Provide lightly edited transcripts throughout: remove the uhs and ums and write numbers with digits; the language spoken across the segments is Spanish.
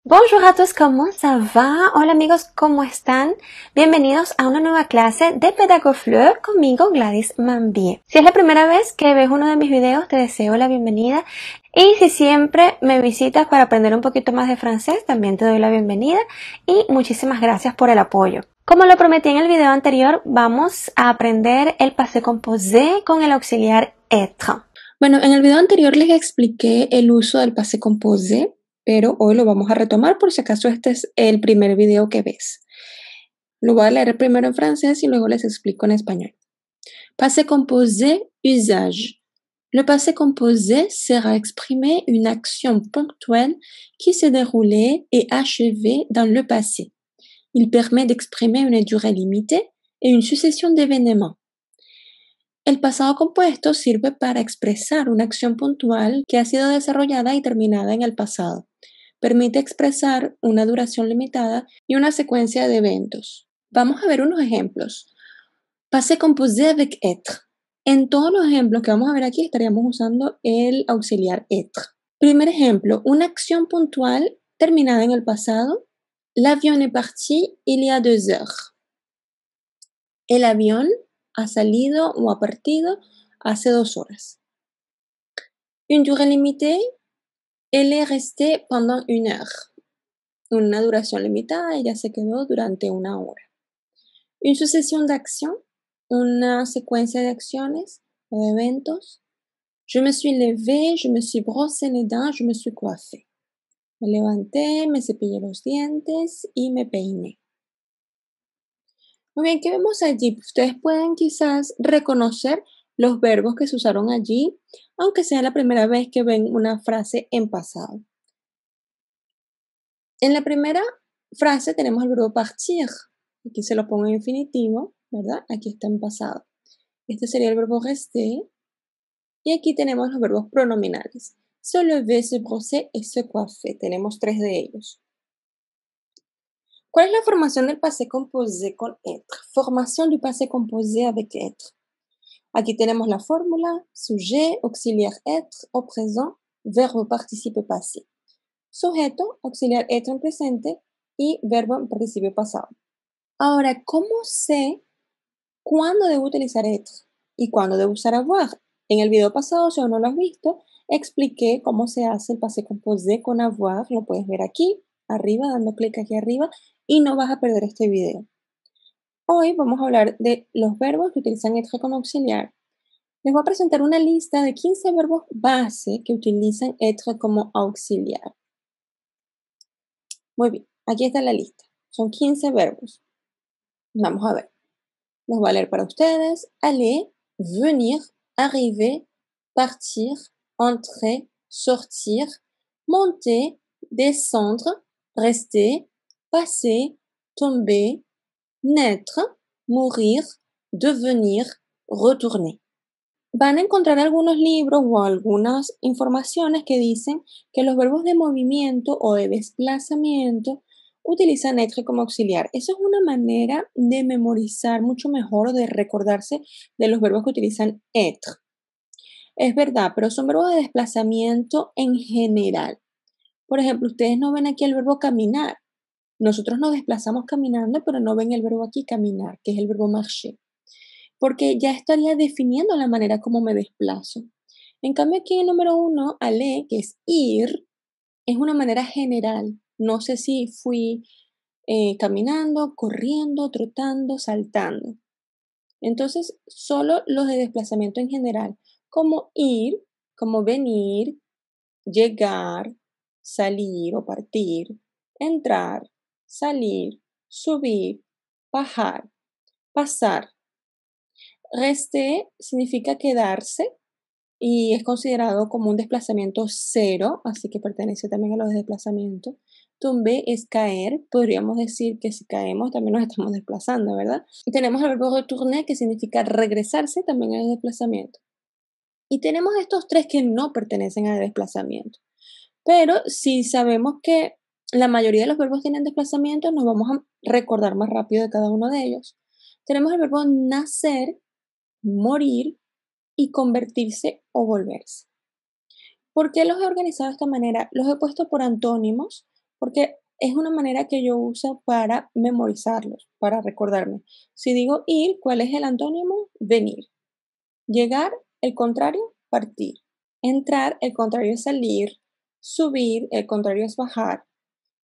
Bonjour a tous, ¿cómo ça va? Hola amigos, ¿cómo están? Bienvenidos a una nueva clase de Pedagofleur conmigo, Gladys Mambier. Si es la primera vez que ves uno de mis videos, te deseo la bienvenida. Y si siempre me visitas para aprender un poquito más de francés, también te doy la bienvenida. Y muchísimas gracias por el apoyo. Como lo prometí en el video anterior, vamos a aprender el passé composé con el auxiliar être. Bueno, en el video anterior les expliqué el uso del passé composé, pero hoy lo vamos a retomar por si acaso este es el primer video que ves. Lo voy a leer primero en francés y luego les explico en español. Passé composé, usage. Le passé composé sert à exprimer une action ponctuelle qui s'est déroulée et achevée dans le passé. Il permet d'exprimer une durée limitée et une succession d'événements. El pasado compuesto sirve para expresar una acción puntual que ha sido desarrollada y terminada en el pasado. Permite expresar una duración limitada y una secuencia de eventos. Vamos a ver unos ejemplos. Passé composé avec être. En todos los ejemplos que vamos a ver aquí estaríamos usando el auxiliar être. Primer ejemplo, una acción puntual terminada en el pasado. L'avion est parti il y a 2 heures. El avión ha salido o ha partido hace 2 horas. Une durée limitée, elle est restée pendant 1 heure. Una duración limitada, ella se quedó durante 1 hora. Une succession d'actions, una secuencia de acciones o de eventos. Je me suis levée, je me suis brossé les dents, je me suis coiffée. Me levanté, me cepillé los dientes y me peiné. Muy bien, ¿qué vemos allí? Ustedes pueden quizás reconocer los verbos que se usaron allí, aunque sea la primera vez que ven una frase en pasado. En la primera frase tenemos el verbo partir. Aquí se lo pongo en infinitivo, ¿verdad? Aquí está en pasado. Este sería el verbo rester. Y aquí tenemos los verbos pronominales. Se lever, se brosser et se coiffer. Tenemos 3 de ellos. ¿Cuál es la formación del passé composé con être? Formación du passé composé avec être. Aquí tenemos la fórmula, sujet, auxiliar être, au présent, verbo participio passé. Sujeto, auxiliar être en presente y verbo en participio pasado. Ahora, ¿cómo sé cuándo debo utilizar être y cuándo debo usar avoir? En el video pasado, si aún no lo has visto, expliqué cómo se hace el passé composé con avoir. Lo puedes ver aquí, arriba, dando clic aquí arriba, y no vas a perder este video. Hoy vamos a hablar de los verbos que utilizan être como auxiliar. Les voy a presentar una lista de 15 verbos base que utilizan être como auxiliar. Muy bien, aquí está la lista. Son 15 verbos. Vamos a ver. Los voy a leer para ustedes. Aller, venir, arriver, partir, entrer, sortir, monter, descendre, rester, passer, tomber, naître, mourir, devenir, retourner. Van a encontrar algunos libros o algunas informaciones que dicen que los verbos de movimiento o de desplazamiento utilizan être como auxiliar. Eso es una manera de memorizar mucho mejor o de recordarse de los verbos que utilizan être. Es verdad, pero son verbos de desplazamiento en general. Por ejemplo, ustedes no ven aquí el verbo caminar. Nosotros nos desplazamos caminando, pero no ven el verbo aquí caminar, que es el verbo marcher, porque ya estaría definiendo la manera como me desplazo. En cambio, aquí en el número 1, aller, que es ir, es una manera general. No sé si fui caminando, corriendo, trotando, saltando. Entonces, solo los de desplazamiento en general, como ir, como venir, llegar, salir o partir, entrar, salir, subir, bajar, pasar. Rester significa quedarse y es considerado como un desplazamiento cero, así que pertenece también a los de desplazamiento. Tomber es caer, podríamos decir que si caemos también nos estamos desplazando, ¿verdad? Y tenemos el verbo retourner, que significa regresarse, también es desplazamiento. Y tenemos estos 3 que no pertenecen al desplazamiento. Pero si sabemos que la mayoría de los verbos tienen desplazamiento, nos vamos a recordar más rápido de cada uno de ellos. Tenemos el verbo nacer, morir y convertirse o volverse. ¿Por qué los he organizado de esta manera? Los he puesto por antónimos porque es una manera que yo uso para memorizarlos, para recordarme. Si digo ir, ¿cuál es el antónimo? Venir. Llegar, el contrario, partir. Entrar, el contrario es salir. Subir, el contrario es bajar.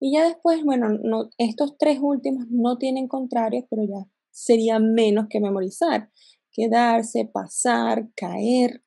Y ya después, bueno, no, estos tres últimos no tienen contrarios, pero ya sería menos que memorizar. Quedarse, pasar, caer.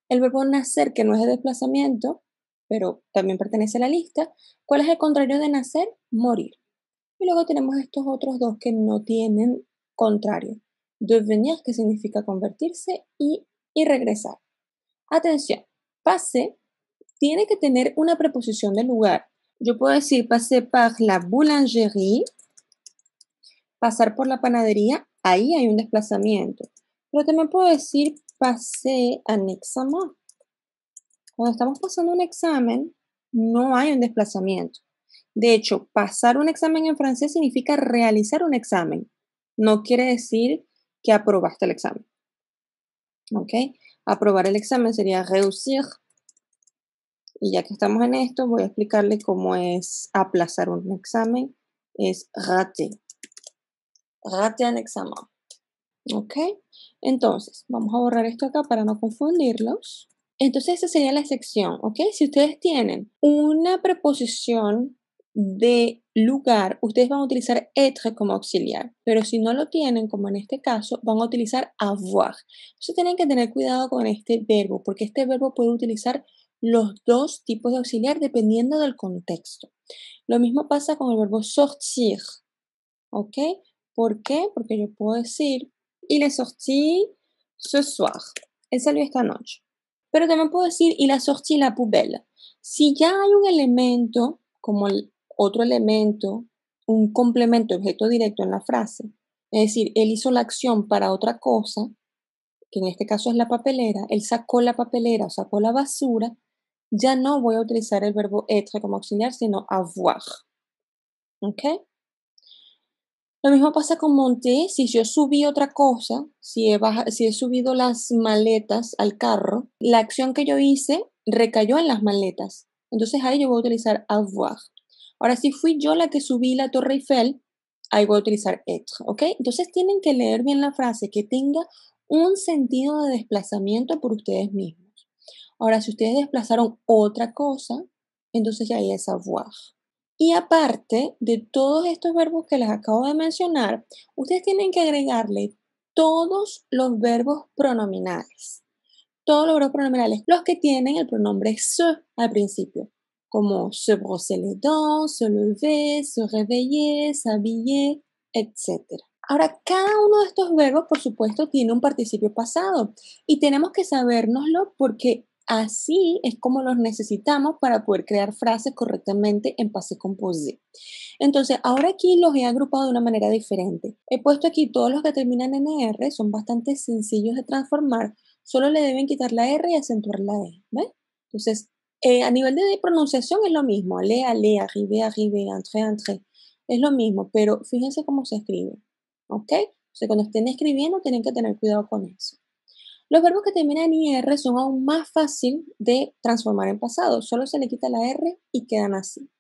El verbo nacer, que no es de desplazamiento, pero también pertenece a la lista. ¿Cuál es el contrario de nacer? Morir. Y luego tenemos estos otros dos que no tienen contrario. Devenir, que significa convertirse, y regresar. Atención, pase tiene que tener una preposición de lugar. Yo puedo decir pasé par la boulangerie, pasar por la panadería, ahí hay un desplazamiento. Pero también puedo decir pasé un examen. Cuando estamos pasando un examen, no hay un desplazamiento. De hecho, pasar un examen en francés significa realizar un examen. No quiere decir que aprobaste el examen. ¿Ok? Aprobar el examen sería réussir. Y ya que estamos en esto, voy a explicarle cómo es aplazar un examen. Es rater. Rater un examen. ¿Ok? Entonces, vamos a borrar esto acá para no confundirlos. Entonces, esa sería la sección, ¿ok? Si ustedes tienen una preposición de lugar, ustedes van a utilizar être como auxiliar, pero si no lo tienen, como en este caso, van a utilizar avoir. Entonces, tienen que tener cuidado con este verbo, porque este verbo puede utilizar los dos tipos de auxiliar dependiendo del contexto. Lo mismo pasa con el verbo sortir, ¿ok? ¿Por qué? Porque yo puedo decir, il est sorti ce soir. Él salió esta noche. Pero también puedo decir, il a sorti la poubelle. Si ya hay un elemento, como el otro elemento, un complemento, objeto directo en la frase, es decir, él hizo la acción para otra cosa, que en este caso es la papelera, él sacó la papelera o sacó la basura, ya no voy a utilizar el verbo être como auxiliar, sino avoir. ¿Ok? Lo mismo pasa con monté, si yo subí otra cosa, si he subido las maletas al carro, la acción que yo hice recayó en las maletas. Entonces ahí yo voy a utilizar avoir. Ahora, si fui yo la que subí la Torre Eiffel, ahí voy a utilizar être, ¿ok? Entonces tienen que leer bien la frase, que tenga un sentido de desplazamiento por ustedes mismos. Ahora, si ustedes desplazaron otra cosa, entonces ya ahí es avoir. Y aparte de todos estos verbos que les acabo de mencionar, ustedes tienen que agregarle todos los verbos pronominales. Todos los verbos pronominales, los que tienen el pronombre se al principio, como se brosser les dents, se lever, se réveiller, s'habiller, etc. Ahora, cada uno de estos verbos, por supuesto, tiene un participio pasado y tenemos que sabérnoslo porque así es como los necesitamos para poder crear frases correctamente en passé composé. Entonces, ahora aquí los he agrupado de una manera diferente. He puesto aquí todos los que terminan en R, son bastante sencillos de transformar, solo le deben quitar la R y acentuar la E, ¿ves? Entonces, a nivel de pronunciación es lo mismo, aller, aller, arriver, arriver, entrer, entrer, es lo mismo, pero fíjense cómo se escribe, ¿ok? O sea, cuando estén escribiendo tienen que tener cuidado con eso. Los verbos que terminan en IR son aún más fácil de transformar en pasado, solo se le quita la R y quedan así.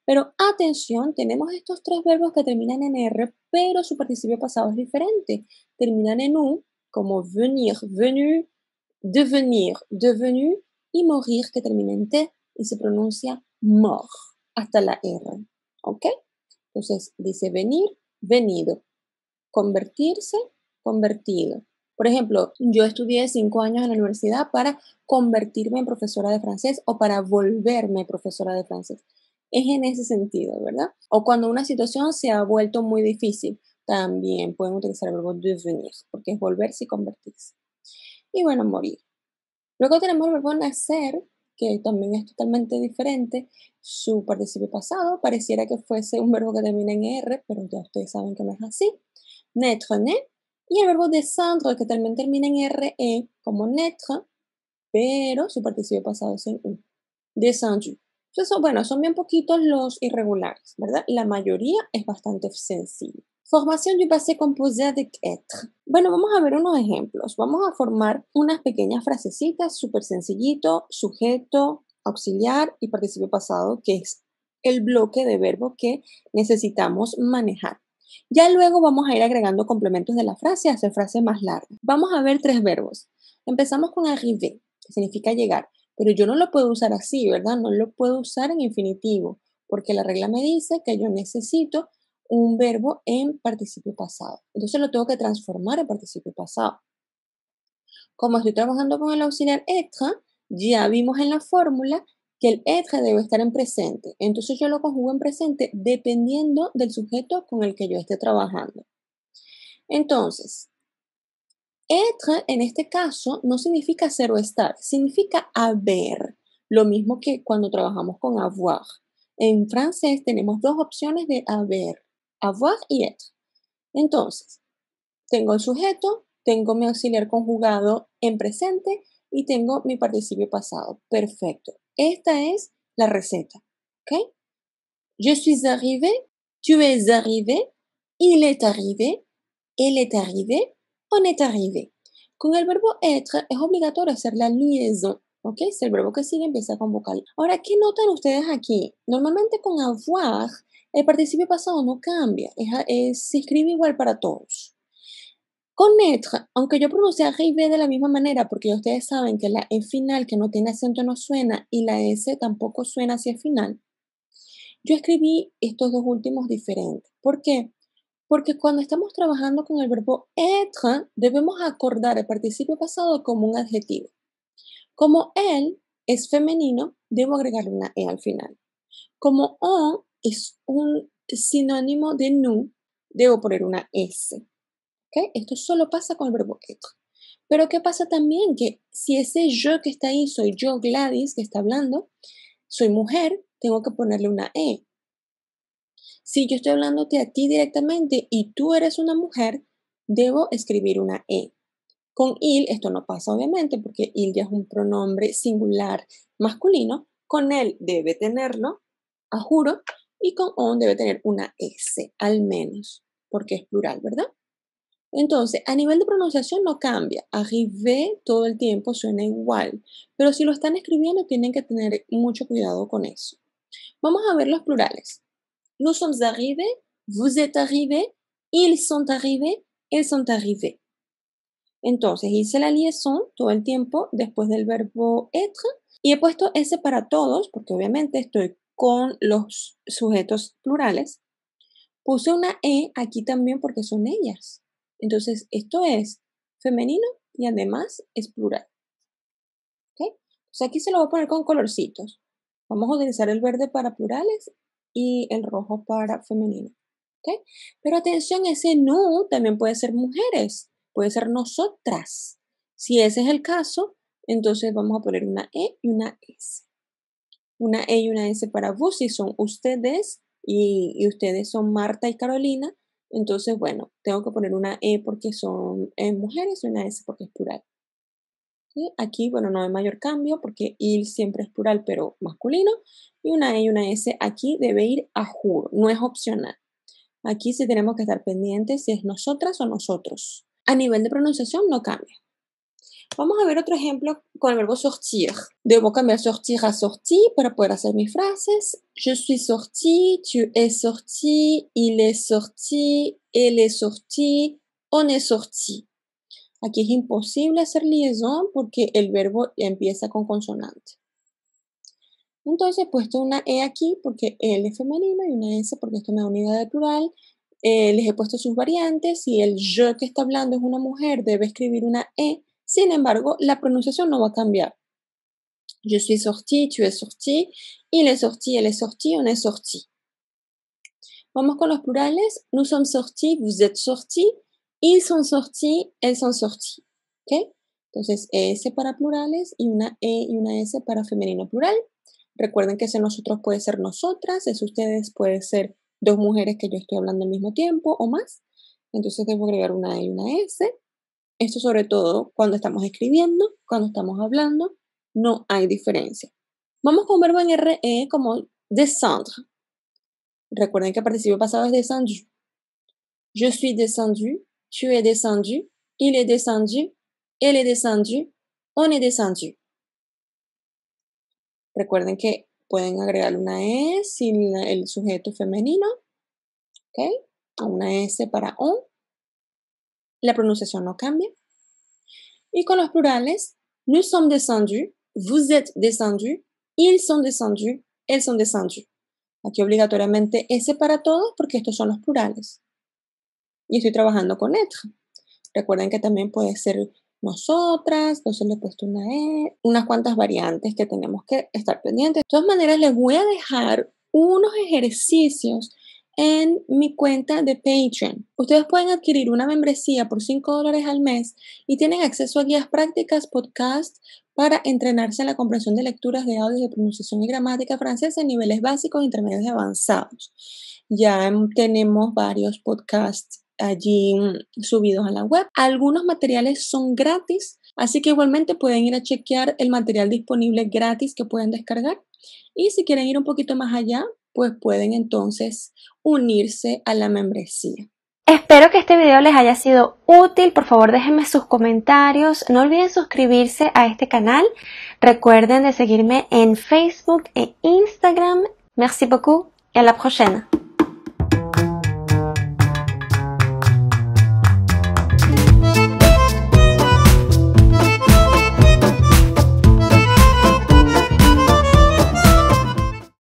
Pero atención, tenemos estos tres verbos que terminan en R, pero su participio pasado es diferente. Terminan en U, como venir, venu, devenir, devenu, y morir, que termina en T y se pronuncia mort, hasta la R. ¿Ok? Entonces dice venir, venido. Convertirse, convertido. Por ejemplo, yo estudié 5 años en la universidad para convertirme en profesora de francés o para volverme profesora de francés. Es en ese sentido, ¿verdad? O cuando una situación se ha vuelto muy difícil, también pueden utilizar el verbo devenir, porque es volverse y convertirse. Y bueno, morir. Luego tenemos el verbo nacer, que también es totalmente diferente. Su participio pasado pareciera que fuese un verbo que termina en R, pero ya ustedes saben que no es así. Naître, né. Y el verbo descendre, que también termina en RE, como naître, pero su participio pasado es en U. Descendu. Entonces, bueno, son bien poquitos los irregulares, ¿verdad? La mayoría es bastante sencillo. Formación du passé composé avec être. Bueno, vamos a ver unos ejemplos. Vamos a formar unas pequeñas frasecitas, súper sencillito, sujeto, auxiliar y participio pasado, que es el bloque de verbo que necesitamos manejar. Ya luego vamos a ir agregando complementos de la frase y hacer frases más largas. Vamos a ver 3 verbos. Empezamos con arriver, que significa llegar, pero yo no lo puedo usar así, ¿verdad? No lo puedo usar en infinitivo, porque la regla me dice que yo necesito un verbo en participio pasado. Entonces lo tengo que transformar en participio pasado. Como estoy trabajando con el auxiliar être, ya vimos en la fórmula que el être debe estar en presente. Entonces yo lo conjugo en presente dependiendo del sujeto con el que yo esté trabajando. Entonces, être en este caso no significa ser o estar, significa haber. Lo mismo que cuando trabajamos con avoir. En francés tenemos dos opciones de haber, avoir y être. Entonces, tengo el sujeto, tengo mi auxiliar conjugado en presente y tengo mi participio pasado. Perfecto. Esta es la receta. ¿Ok? Je suis arrivé, tu es arrivé, il est arrivé, elle est arrivée, on est arrivé. Con el verbo être es obligatorio hacer la liaison. ¿Ok? Si el verbo que sigue empieza con vocal. Ahora, ¿qué notan ustedes aquí? Normalmente con avoir, el participio pasado no cambia. Se escribe igual para todos. Con être, aunque yo pronuncie arrivé de la misma manera, porque ustedes saben que la E final que no tiene acento no suena y la S tampoco suena hacia el final, yo escribí estos dos últimos diferentes. ¿Por qué? Porque cuando estamos trabajando con el verbo être, debemos acordar el participio pasado como un adjetivo. Como él es femenino, debo agregarle una E al final. Como on es un sinónimo de nous, debo poner una S. ¿Ok? Esto solo pasa con el verbo être. Pero ¿qué pasa también? Que si ese yo que está ahí soy yo, Gladys, que está hablando, soy mujer, tengo que ponerle una E. Si yo estoy hablándote a ti directamente y tú eres una mujer, debo escribir una E. Con il esto no pasa obviamente porque il ya es un pronombre singular masculino. Con él debe tenerlo, a juro, y con on debe tener una S, al menos, porque es plural, ¿verdad? Entonces, a nivel de pronunciación no cambia. Arrivé todo el tiempo suena igual, pero si lo están escribiendo tienen que tener mucho cuidado con eso. Vamos a ver los plurales. Nous sommes arrivés, vous êtes arrivés, ils sont arrivés, elles sont arrivées. Entonces hice la liaison todo el tiempo después del verbo être y he puesto S para todos, porque obviamente estoy con los sujetos plurales. Puse una E aquí también porque son ellas. Entonces, esto es femenino y además es plural. ¿Ok? Entonces, aquí se lo voy a poner con colorcitos. Vamos a utilizar el verde para plurales y el rojo para femenino. ¿Ok? Pero atención, ese no también puede ser mujeres, puede ser nosotras. Si ese es el caso, entonces vamos a poner una E y una S. Una E y una S para vos si son ustedes y ustedes son Marta y Carolina. Entonces, bueno, tengo que poner una E porque son mujeres y una S porque es plural. ¿Sí? Aquí, bueno, no hay mayor cambio porque il siempre es plural pero masculino. Y una E y una S aquí debe ir a juro, no es opcional. Aquí sí tenemos que estar pendientes si es nosotras o nosotros. A nivel de pronunciación no cambia. Vamos a ver otro ejemplo con el verbo sortir. Debo cambiar sortir a sorti para poder hacer mis frases. Je suis sorti, tu es sorti, il est sorti, elle est sortie, on est sorti. Aquí es imposible hacer liaison porque el verbo empieza con consonante. Entonces he puesto una E aquí porque él es femenino y una S porque esto me da unidad de plural. Les he puesto sus variantes. Si el yo que está hablando es una mujer, debe escribir una E. Sin embargo, la pronunciación no va a cambiar. Je suis sorti, tu es sorti, il est sorti, elle est sortie, on est sorti. Vamos con los plurales. Nous sommes sortis, vous êtes sortis, ils sont sortis, elles sont sorties. ¿Ok? Entonces, S para plurales y una E y una S para femenino plural. Recuerden que ese nosotros puede ser nosotras, ese ustedes puede ser dos mujeres que yo estoy hablando al mismo tiempo o más. Entonces debo agregar una E y una S. Esto sobre todo cuando estamos escribiendo, cuando estamos hablando, no hay diferencia. Vamos con verbo en RE como descendre. Recuerden que el participio pasado es descendu. Je suis descendu, tu es descendu, il est descendu, elle est descendue, on est descendu. Recuerden que pueden agregar una E si el sujeto es femenino, ¿ok? O una S para on. La pronunciación no cambia. Y con los plurales, nous sommes descendus, vous êtes descendus, ils sont descendus, elles sont descendues. Aquí obligatoriamente S para todos porque estos son los plurales. Y estoy trabajando con être. Recuerden que también puede ser nosotras, entonces le he puesto una E, unas cuantas variantes que tenemos que estar pendientes. De todas maneras, les voy a dejar unos ejercicios en mi cuenta de Patreon. Ustedes pueden adquirir una membresía por $5 al mes y tienen acceso a guías prácticas, podcasts para entrenarse en la comprensión de lecturas de audios de pronunciación y gramática francesa en niveles básicos, intermedios y avanzados. Ya tenemos varios podcasts allí subidos a la web. Algunos materiales son gratis, así que igualmente pueden ir a chequear el material disponible gratis que pueden descargar. Y si quieren ir un poquito más allá, pues pueden entonces unirse a la membresía. Espero que este video les haya sido útil. Por favor, déjenme sus comentarios. No olviden suscribirse a este canal. Recuerden de seguirme en Facebook e Instagram. Merci beaucoup et à la prochaine.